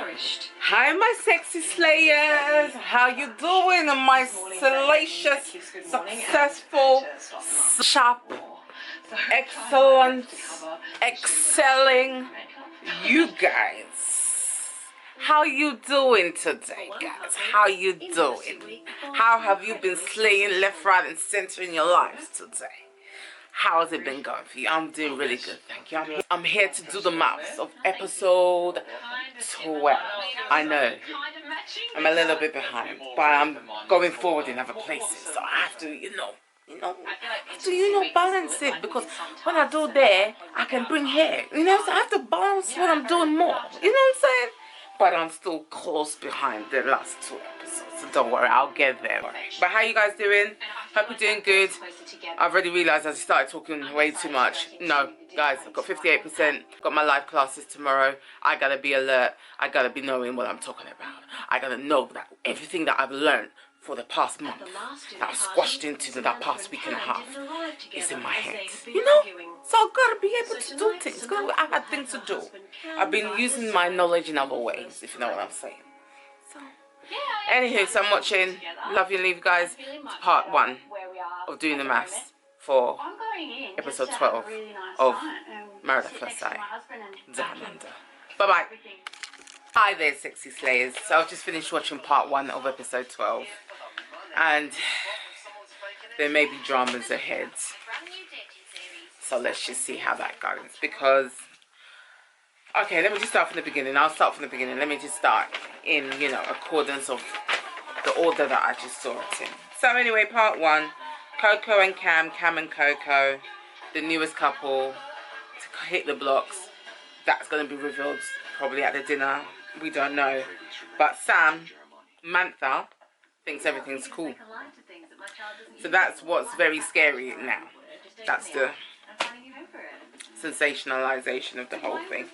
Hi my sexy slayers, how you doing? My salacious, successful, sharp, excellent, excelling you guys. How you doing today, guys? How you doing? How have you been slaying left, right and center in your lives today? How has it been going for you? I'm doing really good, thank you. I'm here to do the maths of episode 12. I know I'm a little bit behind, but I'm going forward in other places, so I have to, balance it, because when I do there, I can bring here, so I have to balance what I'm doing more, you know what I'm saying? But I'm still close behind the last 2 episodes, so don't worry, I'll get there. But how you guys doing? Hope you're doing good. I've already realised as I started talking way too much. No, guys, I've got 58%. Got my live classes tomorrow. I gotta be alert. I gotta be knowing what I'm talking about. I gotta know that everything that I've learned for the past month, that I've squashed into that past week and a half, is in my head. So I've got to be able to do things. I had things to do. I've been using my knowledge in other ways, if you know what I'm saying. So, anywho, so I'm watching Love You and Leave You guys. It's part 1 of doing the maths for episode 12 of Married at First Sight. Down under. Bye-bye. Hi there, sexy slayers. So I've just finished watching part 1 of episode 12. And there may be dramas ahead. So let's just see how that goes. Because, okay, let me just start from the beginning. I'll start from the beginning. Let me just start in, accordance of the order that I just saw it in. So anyway, part 1. Coco and Cam and Coco, the newest couple, to hit the blocks. That's going to be revealed probably at the dinner. We don't know. But Sam, Mantha, thinks everything's cool. So that's what's very scary now. That's the sensationalization of the whole thing.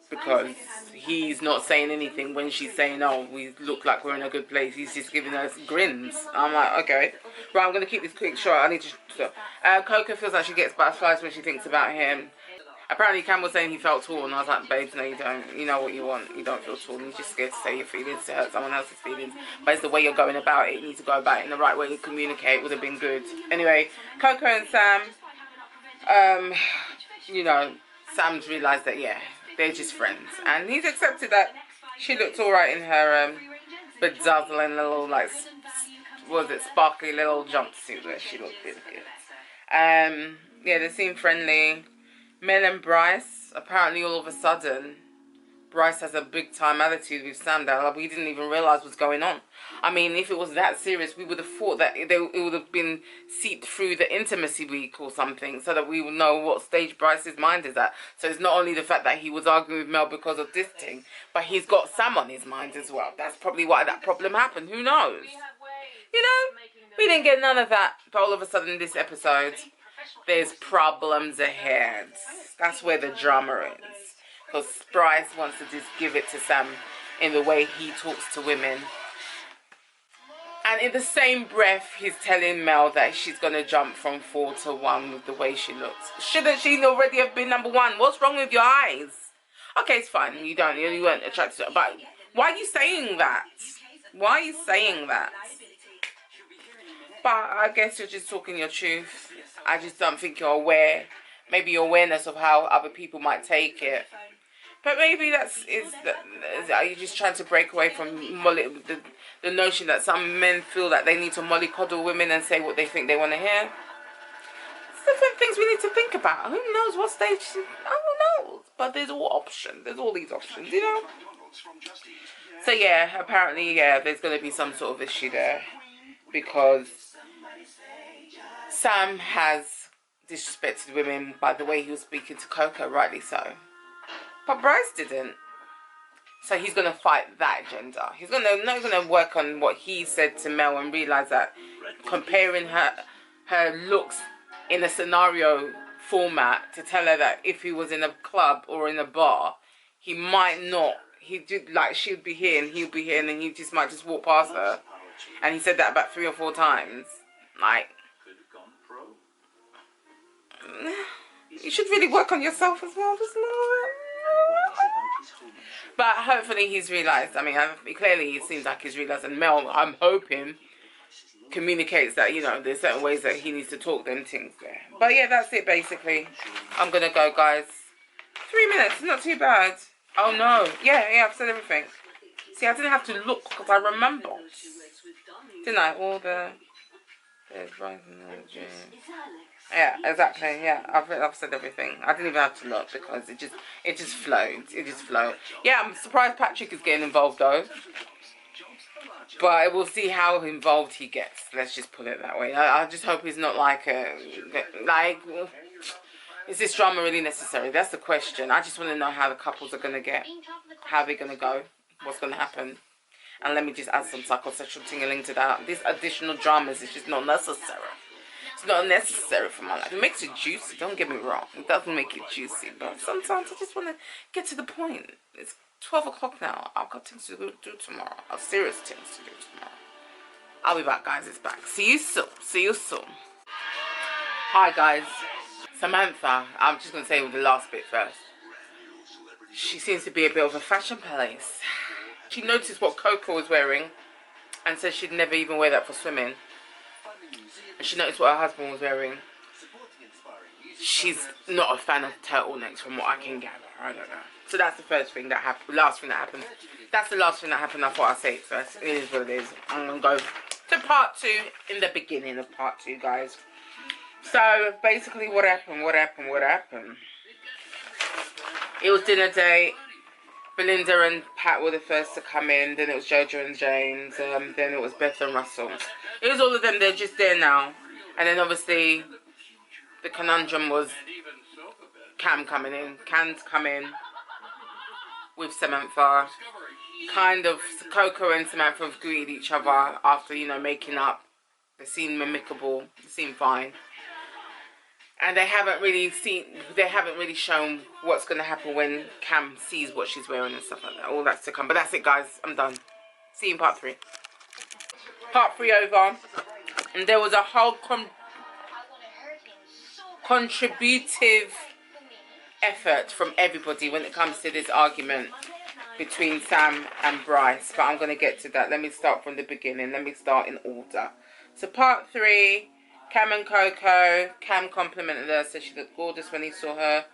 Because he's not saying anything when she's saying, oh, we look like we're in a good place. He's just giving us grins. I'm like, okay. Right, I'm going to keep this quick short. I need to... Coco feels like she gets butterflies when she thinks about him. Apparently Cam was saying he felt tall, and I was like, babes, no you don't. You know what you want. You don't feel tall. You're just scared to say your feelings, to hurt someone else's feelings. But it's the way you're going about it. You need to go about it in the right way. You communicate would have been good. Anyway, Coco and Sam, Sam's realised that, yeah, they're just friends. And he's accepted that she looked alright in her bedazzling little, like, sparkly little jumpsuit that she looked really good. Yeah, they seem friendly. Mel and Bryce, apparently all of a sudden, Bryce has a big time attitude with Sam that we didn't even realise was going on. I mean, if it was that serious, we would have thought that it would have been seeped through the intimacy week or something, so that we would know what stage Bryce's mind is at. So it's not only the fact that he was arguing with Mel because of this thing, but he's got Sam on his mind as well. That's probably why that problem happened. Who knows? We didn't get none of that, but all of a sudden in this episode, there's problems ahead. That's where the drama is. Because Bryce wants to just give it to Sam in the way he talks to women. And in the same breath, he's telling Mel that she's going to jump from 4 to 1 with the way she looks. Shouldn't she already have been number 1? What's wrong with your eyes? Okay, it's fine. You weren't attracted to it. But why are you saying that? Why are you saying that? But I guess you're just talking your truth. I just don't think you're aware. Maybe your awareness of how other people might take it. But maybe are you just trying to break away from the notion that some men feel that they need to mollycoddle women and say what they think they want to hear? It's different things we need to think about. Who knows what stage? I don't know. But there's all options. There's all these options, So yeah, apparently, yeah, there's going to be some sort of issue there. Because Sam has disrespected women by the way he was speaking to Coco, rightly so. But Bryce didn't. So he's going to fight that agenda. He's not going to work on what he said to Mel and realise that comparing her looks in a scenario format to tell her that if he was in a club or in a bar, he might not. She would be here and he would be here, and then he might just walk past her. And he said that about 3 or 4 times. You should really work on yourself as well, just But hopefully he's realised. I mean, clearly it seems like he's realised. And Mel, I'm hoping, communicates that, you know, there's certain ways that he needs to talk them things there. But yeah, that's it basically. I'm going to go, guys. 3 minutes, not too bad. Oh no. Yeah, I've said everything. See, I didn't have to look because I remember. Didn't I? All the... Yeah, exactly. Yeah, I've said everything. I didn't even have to look because it just flowed. It just flowed. Yeah, I'm surprised Patrick is getting involved though. But we'll see how involved he gets. Let's just put it that way. I just hope he's not like is this drama really necessary? That's the question. I just want to know how the couples are going to get, how they're going to go, what's going to happen. And let me just add some psychosexual tingling to that. These additional dramas is just not necessary. It's not necessary for my life. It makes it juicy, don't get me wrong. It doesn't make it juicy, but sometimes I just want to get to the point. It's 12 o'clock now. I've got things to do tomorrow. I've serious things to do tomorrow. I'll be back, guys. It's back. See you soon. See you soon. Hi, guys. Samantha. I'm just going to say with the last bit first. She seems to be a bit of a fashion police. She noticed what Coco was wearing and said she'd never even wear that for swimming. And she noticed what her husband was wearing. She's not a fan of turtlenecks from what I can gather. I don't know. So that's the first thing that happened. Last thing that happened. That's the last thing that happened. I thought I'd say it first. It is what it is. I'm going to go to part 2 in the beginning of part 2, guys. So basically what happened? It was dinner date. Belinda and Pat were the first to come in. Then it was Jojo and James. Then it was Beth and Russell. It was all of them. They're just there now. And then obviously the conundrum was Cam coming in. Cam's come in with Samantha. Kind of Coco and Samantha have greeted each other after, you know, making up. They seem amicable. They seem fine. And they haven't really shown what's going to happen when Cam sees what she's wearing and stuff like that. All that's to come. But that's it, guys. I'm done. See you in part 3. Part 3 over. And there was a whole contributive effort from everybody when it comes to this argument between Sam and Bryce. But I'm going to get to that. Let me start from the beginning. Let me start in order. So part 3... Cam and Coco. Cam complimented her, said she looked gorgeous when he saw her.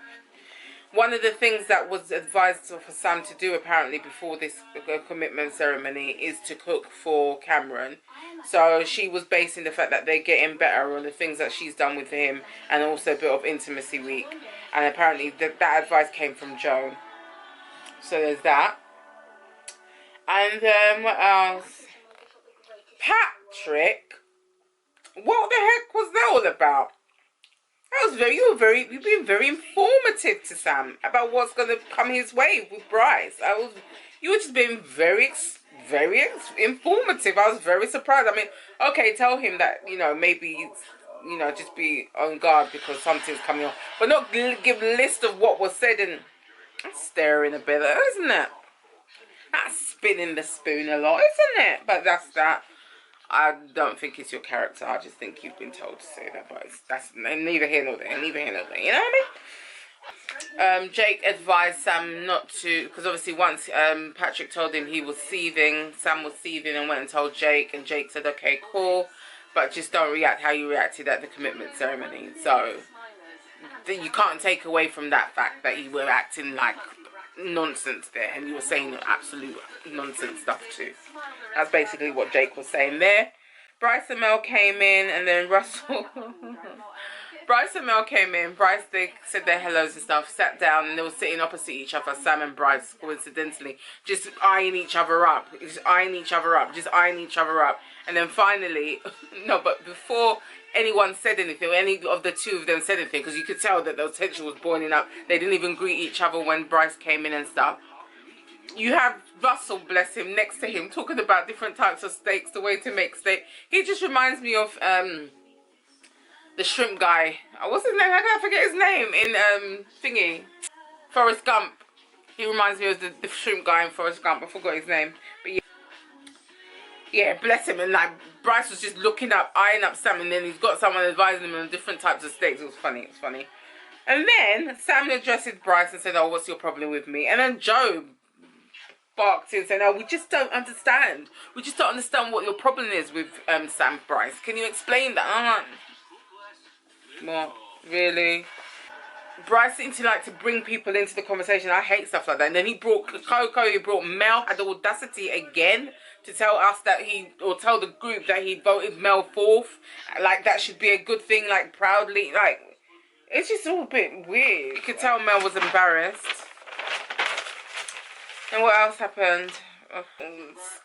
One of the things that was advised for Sam to do apparently before this commitment ceremony is to cook for Cameron. So she was basing the fact that they're getting better on the things that she's done with him and also a bit of intimacy week. And apparently that advice came from Joe. So there's that. And what else? Patrick. What the heck was that all about? That was you've been very informative to Sam about what's going to come his way with Bryce. You were just being very informative. I was very surprised. I mean, okay, tell him that, you know, maybe, you know, just be on guard because something's coming on. But not give a list of what was said and staring a bit, isn't it? That's spinning the spoon a lot, isn't it? But that's that. I don't think it's your character. I just think you've been told to say that, but that's neither here nor there. Neither here nor there. You know what I mean? Jake advised Sam not to, because obviously once Patrick told him he was seething, Sam was seething and went and told Jake, and Jake said, okay, cool, but just don't react how you reacted at the commitment ceremony. So you can't take away from that fact that you were acting like nonsense there and you were saying absolute nonsense stuff too. That's basically what Jake was saying there. Bryce and Mel came in, and then Russell Bryce and Mel came in. Bryce, they said their hellos and stuff, sat down, and they were sitting opposite each other. Sam and Bryce, coincidentally, just eyeing each other up. And then finally, no, but before anyone said anything, any of the two of them said anything, because you could tell that the tension was boiling up. They didn't even greet each other when Bryce came in and stuff. You have Russell, bless him, next to him, talking about different types of steaks, the way to make steak. He just reminds me of the shrimp guy. What's his name? How can I forget his name in thingy? Forrest Gump. He reminds me of the shrimp guy in Forrest Gump. I forgot his name. But yeah, bless him. And like Bryce was just looking up, eyeing up Sam, and then he's got someone advising him on different types of steaks. It was funny. And then Sam addresses Bryce and said, oh, what's your problem with me? And then Joe barked in saying, oh, we just don't understand. We just don't understand what your problem is with Sam Bryce. Can you explain that? I'm like, what? Really? Bryce seemed to like to bring people into the conversation. I hate stuff like that. And then he brought Coco, he brought Mel, had the audacity again to tell us that or tell the group that he voted Mel fourth. Like that should be a good thing, like proudly. Like, it's just all a bit weird. You could tell Mel was embarrassed. And what else happened?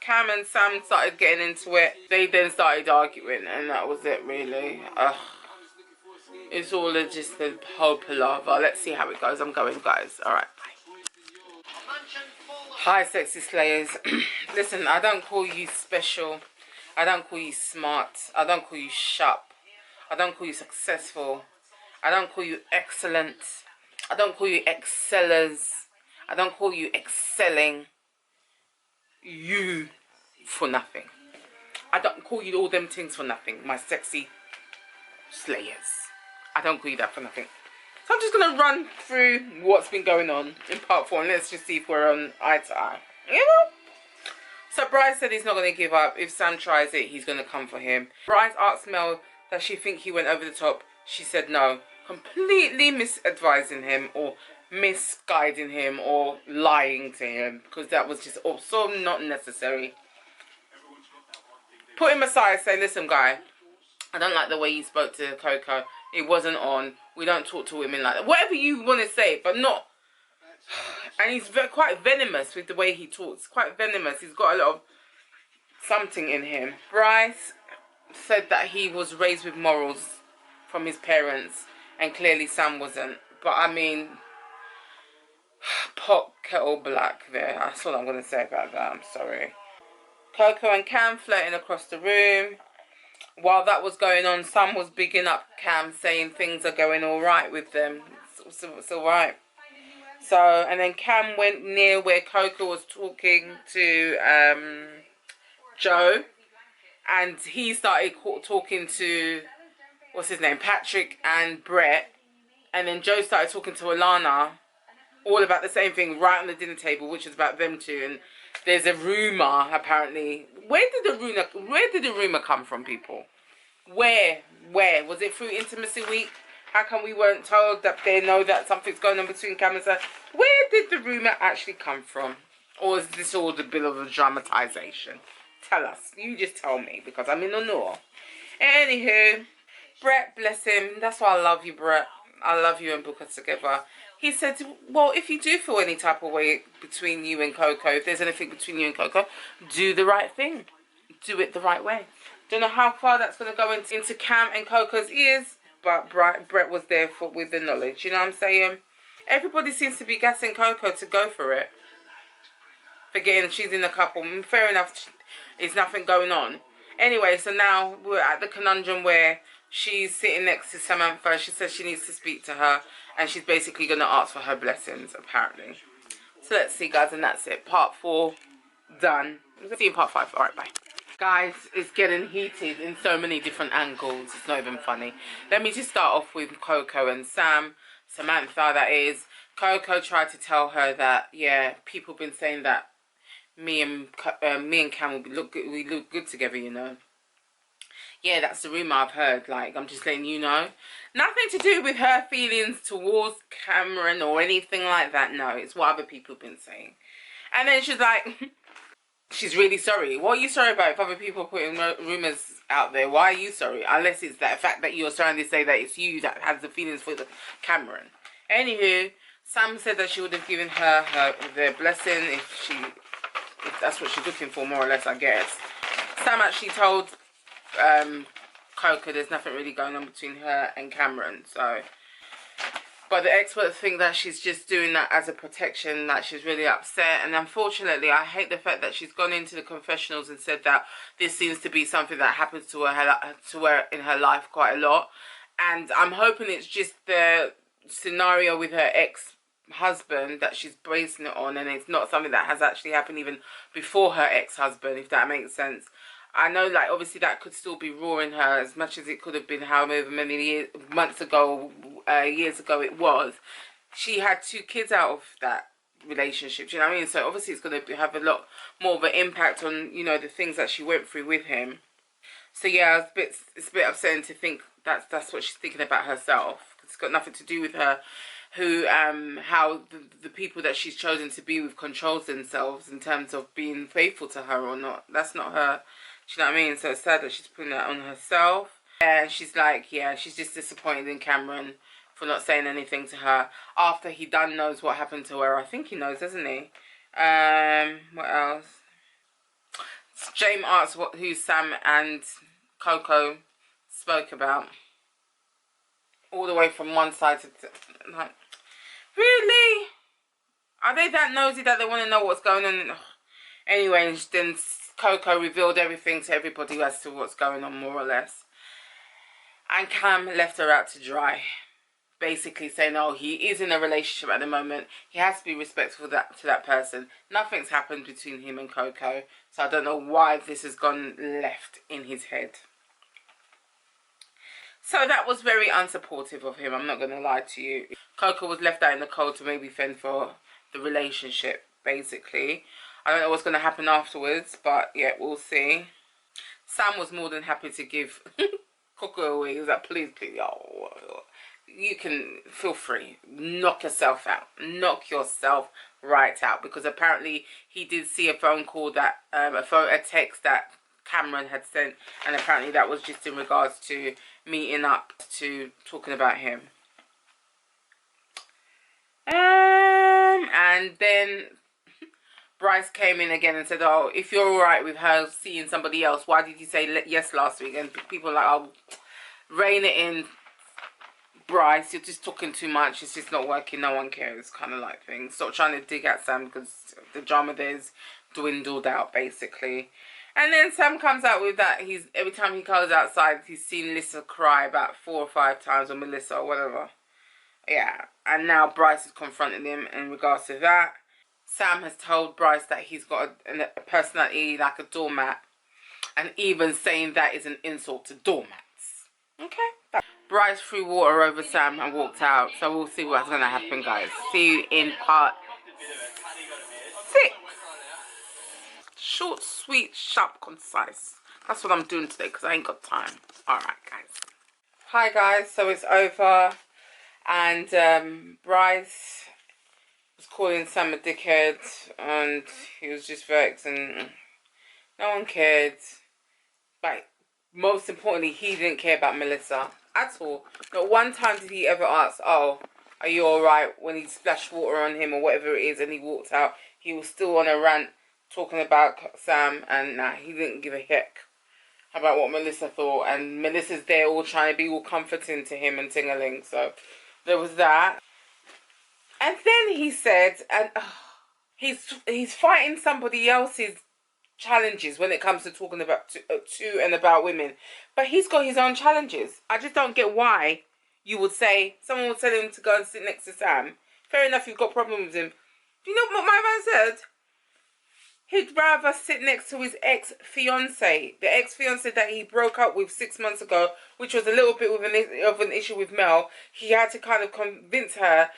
Cam and Sam started getting into it. They then started arguing, and that was it, really. It's all just a whole palaver. Let's see how it goes. I'm going, guys. All right, bye. Hi, sexy slayers. Listen, I don't call you special. I don't call you smart. I don't call you sharp. I don't call you successful. I don't call you excellent. I don't call you excellers. I don't call you excelling you for nothing. I don't call you all them things for nothing, my sexy slayers. I don't call you that for nothing. So I'm just going to run through what's been going on in part 4 and let's just see if we're on eye to eye. You know? So Bryce said he's not going to give up. If Sam tries it, he's going to come for him. Bryce asked Mel, does she think he went over the top? She said no. Completely misadvising him or misguiding him or lying to him, because that was just so not necessary. Put him aside, say, listen guy, I don't like the way you spoke to Coco. It wasn't on. We don't talk to women like that. Whatever you want to say, but not. And he's quite venomous with the way he talks. Quite venomous. He's got a lot of something in him. Bryce said that he was raised with morals from his parents, and clearly Sam wasn't. But I mean, pot kettle black there. That's all I'm going to say about that. I'm sorry. Coco and Cam flirting across the room. While that was going on, Sam was bigging up Cam, saying things are going all right with them. It's all right. So, and then Cam went near where Coco was talking to Joe, and he started talking to, what's his name, Patrick and Brett, and then Joe started talking to Alana, all about the same thing, right on the dinner table, which is about them two. And there's a rumor, apparently. Where did the rumor come from, people? Where was it? Through Intimacy Week? How come we weren't told that they know that something's going on between Cam and Sam? Where did the rumor actually come from? Or is this all the bit of a dramatization? Tell us. You just tell me, because I'm in the know. Anywho, Brett, bless him. That's why I love you, Brett. I love you and Booker together. He said, well, if you do feel any type of way between you and Coco, if there's anything between you and Coco, do the right thing. Do it the right way. Don't know how far that's going to go into Cam and Coco's ears, but Brett was there with the knowledge. You know what I'm saying? Everybody seems to be gassing Coco to go for it. Forgetting she's in a couple. Fair enough, there's nothing going on. Anyway, so now we're at the conundrum where she's sitting next to Samantha. She says she needs to speak to her, and she's basically going to ask for her blessings, apparently. So let's see, guys, and that's it. Part 4 done. We'll see you in part 5. All right, bye. Guys, it's getting heated in so many different angles. It's not even funny. Let me just start off with Coco and Sam. Samantha, that is. Coco tried to tell her that, yeah, people have been saying that me and Cam we look good together, you know. Yeah, that's the rumour I've heard. Like, I'm just letting you know. Nothing to do with her feelings towards Cameron or anything like that. No, it's what other people have been saying. And then she's like, she's really sorry. What are you sorry about if other people are putting rumours out there? Why are you sorry? Unless it's that fact that you're trying to say that it's you that has the feelings for Cameron. Anywho, Sam said that she would have given her their blessing if that's what she's looking for, more or less, I guess. Sam actually told Coco there's nothing really going on between her and Cameron, so, but the experts think that she's just doing that as a protection, that she's really upset. And unfortunately, I hate the fact that she's gone into the confessionals and said that this seems to be something that happens to her in her life quite a lot. And I'm hoping it's just the scenario with her ex-husband that she's basing it on, and it's not something that has actually happened even before her ex-husband, if that makes sense. I know, like, obviously that could still be raw in her as much as it could have been however many months ago, years ago it was. She had 2 kids out of that relationship, do you know what I mean? So obviously it's going to have a lot more of an impact on, you know, the things that she went through with him. So yeah, it's a bit upsetting to think that's what she's thinking about herself. It's got nothing to do with her, who how the people that she's chosen to be with controls themselves in terms of being faithful to her or not. That's not her. Do you know what I mean? So it's sad that she's putting that on herself. And she's like, yeah, she's just disappointed in Cameron for not saying anything to her after he done knows what happened to her. I think he knows, doesn't he? What else? James asks who Sam and Coco spoke about. All the way from one side to like, really? Are they that nosy that they want to know what's going on? Anyway, then Coco revealed everything to everybody as to what's going on, more or less. And Cam left her out to dry. Basically saying, oh, he is in a relationship at the moment. He has to be respectful to that person. Nothing's happened between him and Coco. So I don't know why this has gone left in his head. So that was very unsupportive of him, I'm not going to lie to you. Coco was left out in the cold to maybe fend for the relationship, basically. I don't know what's going to happen afterwards, but yeah, we'll see. Sam was more than happy to give Coco away. He was like, please, oh, you can feel free. Knock yourself out. Knock yourself right out. Because apparently he did see a phone call that, a text that Cameron had sent. And apparently that was just in regards to meeting up to talking about him. And then Bryce came in again and said, oh, if you're alright with her seeing somebody else, why did you say yes last week? And people are like, oh, rein it in, Bryce, you're just talking too much, it's just not working, no one cares, kind of like thing. Stop trying to dig at Sam because the drama there's dwindled out, basically. And then Sam comes out with that, every time he goes outside, he's seen Lisa cry about 4 or 5 times, or Melissa, or whatever. Yeah, and now Bryce is confronting him in regards to that. Sam has told Bryce that he's got a personality like a doormat, and even saying that is an insult to doormats. Okay. Bryce threw water over Sam and walked out, so we'll see what's going to happen, guys. See you in part 6. Short, sweet, sharp, concise. That's what I'm doing today because I ain't got time. Alright, guys. Hi, guys. So it's over. And Bryce was calling Sam a dickhead. And he was just vexed. And no one cared. But most importantly, he didn't care about Melissa at all. Not one time did he ever ask, oh, are you alright, when he splashed water on him or whatever it is and he walked out. He was still on a rant talking about Sam, and nah, he didn't give a heck about what Melissa thought. And Melissa's there all trying to be all comforting to him and ting-a-ling. So there was that. And then he said, and he's fighting somebody else's challenges when it comes to talking about to and about women, but he's got his own challenges. I just don't get why you would say, someone would tell him to go and sit next to Sam. Fair enough, you've got problems with him. Do you know what my man said? He'd rather sit next to his ex-fiance, the ex-fiance that he broke up with 6 months ago, which was a little bit of an issue with Mel. He had to kind of convince her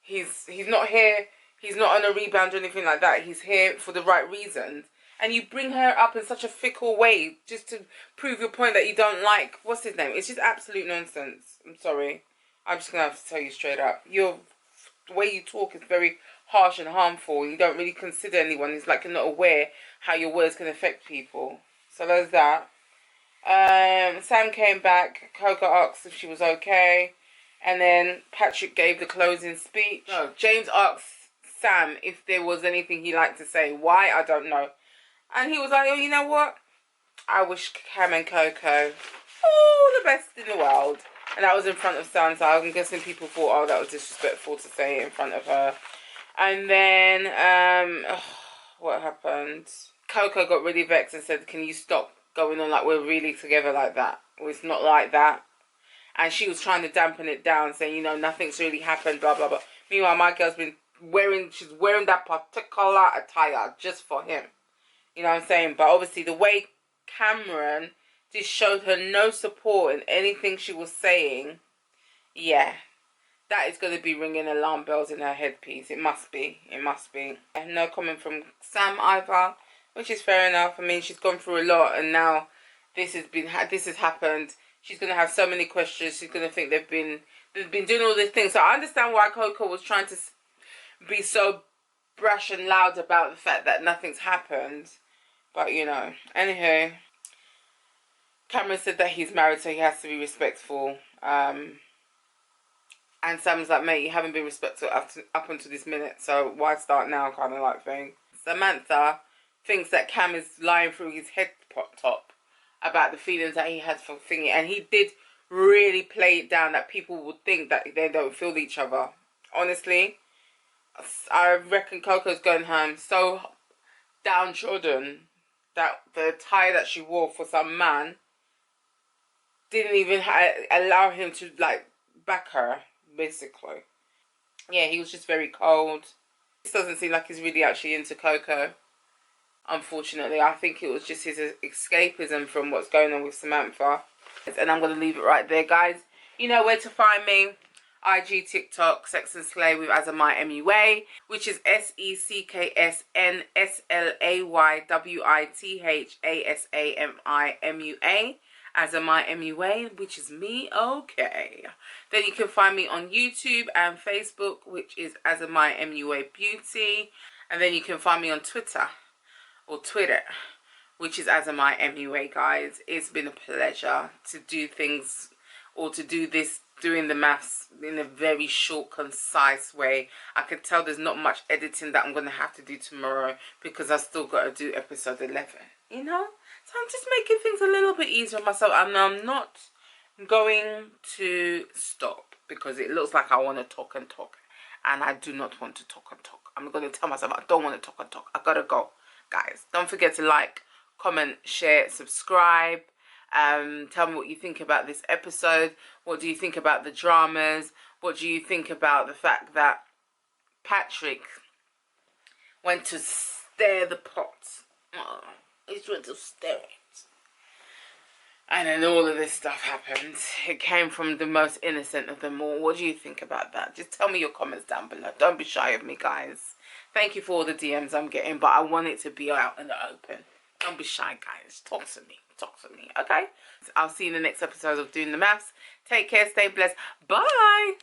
he's not here, he's not on a rebound or anything like that. He's here for the right reasons. And you bring her up in such a fickle way just to prove your point that you don't like, what's his name? It's just absolute nonsense. I'm sorry. I'm just going to have to tell you straight up. The way you talk is very harsh and harmful. You don't really consider anyone. It's like you're not aware how your words can affect people. So there's that. Sam came back. Coco asked if she was okay. And then Patrick gave the closing speech. No, James asked Sam if there was anything he'd like to say. Why? I don't know. And he was like, oh, you know what? I wish Cam and Coco all the best in the world. And that was in front of Sam, so I'm guessing people thought, oh, that was disrespectful to say it in front of her. And then, what happened? Coco got really vexed and said, can you stop going on like we're really together like that? Well, it's not like that. And she was trying to dampen it down, saying, you know, nothing's really happened, blah, blah, blah. Meanwhile, my girl's been she's wearing that particular attire just for him. You know what I'm saying? But obviously the way Cameron just showed her no support in anything she was saying, yeah, that is going to be ringing alarm bells in her headpiece. It must be. It must be. No comment from Sam either, which is fair enough. I mean, she's gone through a lot, and now this has happened. She's going to have so many questions. She's going to think they've been doing all these things. So I understand why Coco was trying to be so brash and loud about the fact that nothing's happened. But, you know, anywho, Cameron said that he's married, so he has to be respectful. And Sam's like, mate, you haven't been respectful up until this minute, so why start now, kind of like thing. Samantha thinks that Cam is lying through his head top about the feelings that he has for Thingy, and he did really play it down that people would think that they don't feel each other. Honestly, I reckon Coco's going home so downtrodden that the tie that she wore for some man didn't even allow him to, like, back her, basically. Yeah, he was just very cold. This doesn't seem like he's really actually into Coco, unfortunately. I think it was just his escapism from what's going on with Samantha. And I'm going to leave it right there, guys. You know where to find me. IG, TikTok, Sex and Slay with Azamai MUA, which is SECKSNSLAYWITHASAMIMUA. Azamai MUA, which is me, okay. Then you can find me on YouTube and Facebook, which is Azamai MUA Beauty. And then you can find me on Twitter, which is Azamai MUA, guys. It's been a pleasure to do things, or to do this, doing the maths in a very short, concise way. I can tell there's not much editing that I'm going to have to do tomorrow, because I've still got to do episode 11, you know? So I'm just making things a little bit easier on myself, and I'm not going to stop, because it looks like I want to talk and talk, and I do not want to talk and talk. I'm going to tell myself I don't want to talk and talk. I gotta go. Guys, don't forget to like, comment, share, subscribe. Tell me what you think about this episode. What do you think about the dramas? What do you think about the fact that Patrick went to stir the pot? Oh, he went to stir it. And then all of this stuff happened. It came from the most innocent of them all. What do you think about that? Just tell me your comments down below. Don't be shy of me, guys. Thank you for all the DMs I'm getting, but I want it to be out in the open. Don't be shy, guys. Talk to me. Talk to me, okay? I'll see you in the next episode of Doing the Maths. Take care. Stay blessed. Bye.